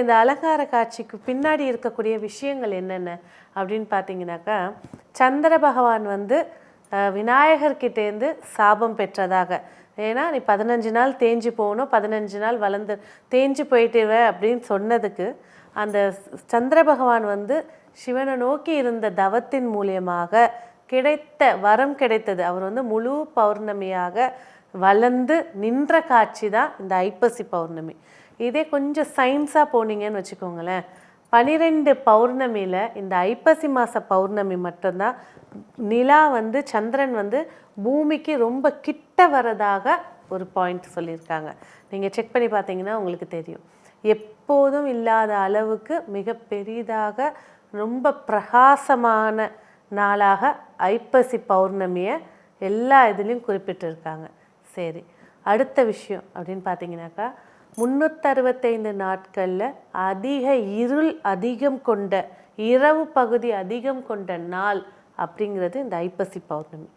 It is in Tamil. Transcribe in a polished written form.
இந்த அலங்கார காட்சிக்கு பின்னாடி இருக்கக்கூடிய விஷயங்கள் என்னென்ன அப்படின்னு பார்த்தீங்கன்னாக்கா, சந்திர பகவான் வந்து விநாயகர்கிட்டேருந்து சாபம் பெற்றதாக. ஏன்னா நீ 15 நாள் தேஞ்சு போகணும், 15 நாள் வளர்ந்து தேஞ்சு போயிட்டுவ அப்படின்னு சொன்னதுக்கு அந்த சந்திர பகவான் வந்து சிவனை நோக்கி இருந்த தவத்தின் மூலியமாக கிடைத்த வரம் கிடைத்தது. அவர் வந்து முழு பௌர்ணமியாக வளர்ந்து நின்ற காட்சி தான் இந்த ஐப்பசி பௌர்ணமி. இதே கொஞ்சம் சயின்ஸாக போனீங்கன்னு வச்சுக்கோங்களேன், 12 பௌர்ணமியில் இந்த ஐப்பசி மாத பௌர்ணமி மட்டும்தான் நிலா வந்து சந்திரன் வந்து பூமிக்கு ரொம்ப கிட்ட வரதாக ஒரு பாயிண்ட் சொல்லியிருக்காங்க. நீங்கள் செக் பண்ணி பார்த்தீங்கன்னா உங்களுக்கு தெரியும். எப்போதும் இல்லாத அளவுக்கு மிக பெரிதாக ரொம்ப பிரகாசமான நாளாக ஐப்பசி பௌர்ணமியை எல்லா இதுலேயும் குறிப்பிட்டிருக்காங்க. சரி, அடுத்த விஷயம் அப்படின்னு பார்த்தீங்கன்னாக்கா, 365 நாட்களில் அதிக இருள் அதிகம் கொண்ட இரவு பகுதி அதிகம் கொண்ட நாள் அப்படிங்கிறது இந்த ஐப்பசி பௌர்ணமி.